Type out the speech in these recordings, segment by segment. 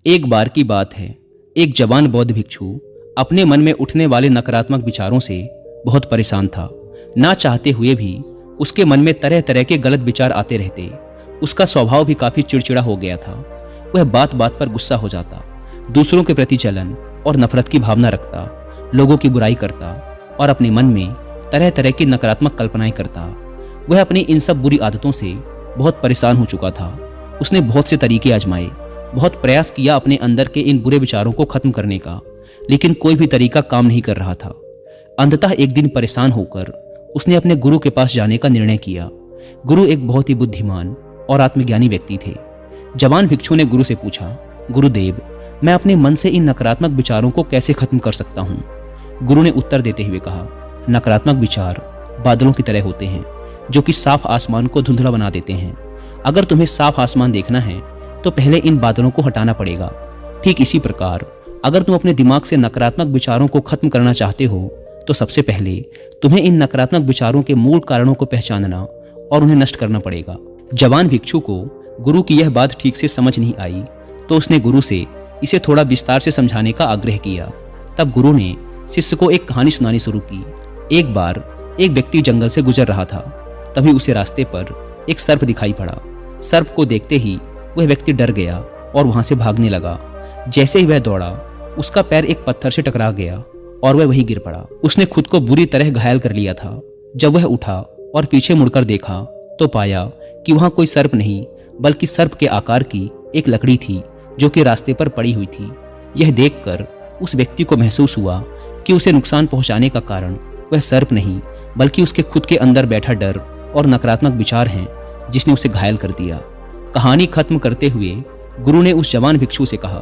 एक बार की बात है, एक जवान बौद्ध भिक्षु अपने मन में उठने वाले नकारात्मक विचारों से बहुत परेशान था। ना चाहते हुए भी उसके मन में तरह तरह के गलत विचार आते रहते। उसका स्वभाव भी काफी चिड़चिड़ा हो गया था। वह बात बात पर गुस्सा हो जाता, दूसरों के प्रति जलन और नफरत की भावना रखता, लोगों की बुराई करता और अपने मन में तरह तरह की नकारात्मक कल्पनाएं करता। वह अपनी इन सब बुरी आदतों से बहुत परेशान हो चुका था। उसने बहुत से तरीके आजमाए, बहुत प्रयास किया अपने अंदर के इन बुरे विचारों को खत्म करने का, लेकिन कोई भी तरीका काम नहीं कर रहा था। अंततः एक दिन परेशान होकर उसने अपने गुरु के पास जाने का निर्णय किया। गुरु एक बहुत ही बुद्धिमान और आत्मज्ञानी व्यक्ति थे। जवान भिक्षु ने गुरु से पूछा, गुरुदेव, मैं अपने मन से इन नकारात्मक विचारों को कैसे खत्म कर सकता हूँ? गुरु ने उत्तर देते हुए कहा, नकारात्मक विचार बादलों की तरह होते हैं जो कि साफ आसमान को धुंधला बना देते हैं। अगर तुम्हें साफ आसमान देखना है तो पहले इन बादलों को हटाना पड़ेगा। ठीक इसी प्रकार अगर तुम अपने दिमाग से नकारात्मक विचारों को खत्म करना चाहते हो तो सबसे पहले तुम्हें इन नकारात्मक विचारों के मूल कारणों को पहचानना और उन्हें नष्ट करना पड़ेगा। जवान भिक्षु को गुरु की यह बात ठीक से समझ नहीं आई तो उसने गुरु से इसे थोड़ा विस्तार से समझाने का आग्रह किया। तब गुरु ने शिष्य को एक कहानी सुनानी शुरू की। एक बार एक व्यक्ति जंगल से गुजर रहा था। तभी उसे रास्ते पर एक सर्प दिखाई पड़ा। सर्प को देखते ही वह व्यक्ति डर गया और वहां से भागने लगा। जैसे ही वह दौड़ा, उसका पैर एक पत्थर से टकरा गया और वह वहीं गिर पड़ा। उसने खुद को बुरी तरह घायल कर लिया था। जब वह उठा और पीछे मुड़कर देखा तो पाया कि वहां कोई सर्प नहीं बल्कि सर्प के आकार की एक लकड़ी थी जो कि रास्ते पर पड़ी हुई थी। यह देखकर उस व्यक्ति को महसूस हुआ कि उसे नुकसान पहुंचाने का कारण वह सर्प नहीं बल्कि उसके खुद के अंदर बैठा डर और नकारात्मक विचार हैं जिसने उसे घायल कर दिया। कहानी खत्म करते हुए गुरु ने उस जवान भिक्षु से कहा,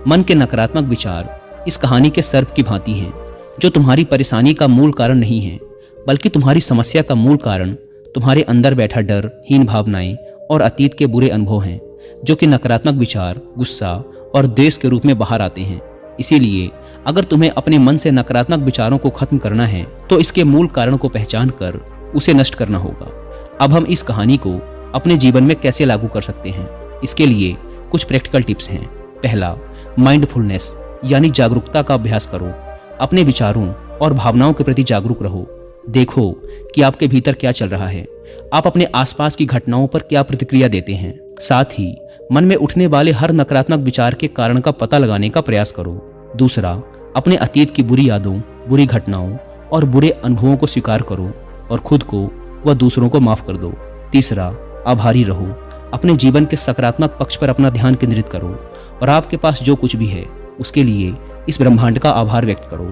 मन के नकारात्मक विचार इस कहानी के सर्प की भांति हैं जो तुम्हारी परेशानी का मूल कारण नहीं है बल्कि तुम्हारी समस्या का मूल कारण तुम्हारे अंदर बैठा डर, हीन भावनाएं और अतीत के बुरे अनुभव हैं जो कि नकारात्मक विचार, गुस्सा और द्वेष के रूप में बाहर आते हैं। इसीलिए अगर तुम्हें अपने मन से नकारात्मक विचारों को खत्म करना है तो इसके मूल कारण को पहचान कर उसे नष्ट करना होगा। अब हम इस कहानी को अपने जीवन में कैसे लागू कर सकते हैं, इसके लिए कुछ प्रैक्टिकल टिप्स हैं। पहला, माइंडफुलनेस यानी जागरूकता का अभ्यास करो। अपने विचारों और भावनाओं के प्रति जागरूक रहो। देखो कि आपके भीतर क्या चल रहा है, आप अपने आसपास की घटनाओं पर क्या प्रतिक्रिया देते हैं। साथ ही मन में उठने वाले हर नकारात्मक विचार के कारण का पता लगाने का प्रयास करो। दूसरा, अपने अतीत की बुरी यादों, बुरी घटनाओं और बुरे अनुभवों को स्वीकार करो और खुद को व दूसरों को माफ कर दो। तीसरा, आभारी रहो। अपने जीवन के सकारात्मक पक्ष पर अपना ध्यान केंद्रित करो और आपके पास जो कुछ भी है उसके लिए इस ब्रह्मांड का आभार व्यक्त करो।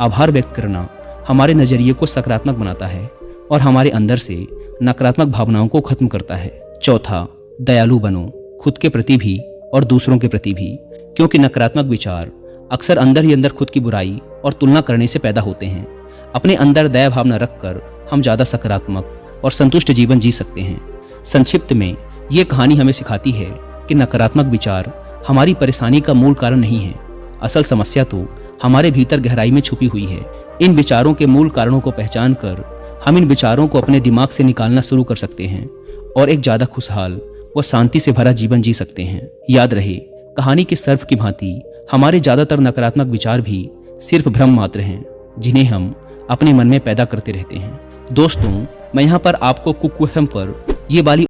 आभार व्यक्त करना हमारे नजरिए को सकारात्मक बनाता है और हमारे अंदर से नकारात्मक भावनाओं को खत्म करता है। चौथा, दयालु बनो, खुद के प्रति भी और दूसरों के प्रति भी, क्योंकि नकारात्मक विचार अक्सर अंदर ही अंदर खुद की बुराई और तुलना करने से पैदा होते हैं। अपने अंदर दया भावना रखकर हम ज़्यादा सकारात्मक और संतुष्ट जीवन जी सकते हैं। संक्षिप्त में ये कहानी हमें सिखाती है कि नकारात्मक विचार हमारी परेशानी का मूल कारण नहीं है। असल समस्या तो हमारे भीतर गहराई में छुपी हुई है। इन विचारों के मूल कारणों को पहचान कर हम इन विचारों को अपने दिमाग से निकालना शुरू कर सकते हैं और एक ज़्यादा खुशहाल व शांति से भरा जीवन जी सकते हैं। याद रहे, कहानी के सर्प की भांति हमारे ज़्यादातर नकारात्मक विचार भी सिर्फ भ्रम मात्र हैं जिन्हें हम अपने मन में पैदा करते रहते हैं। दोस्तों, मैं यहाँ पर आपको कुक एफएम पर ये वाली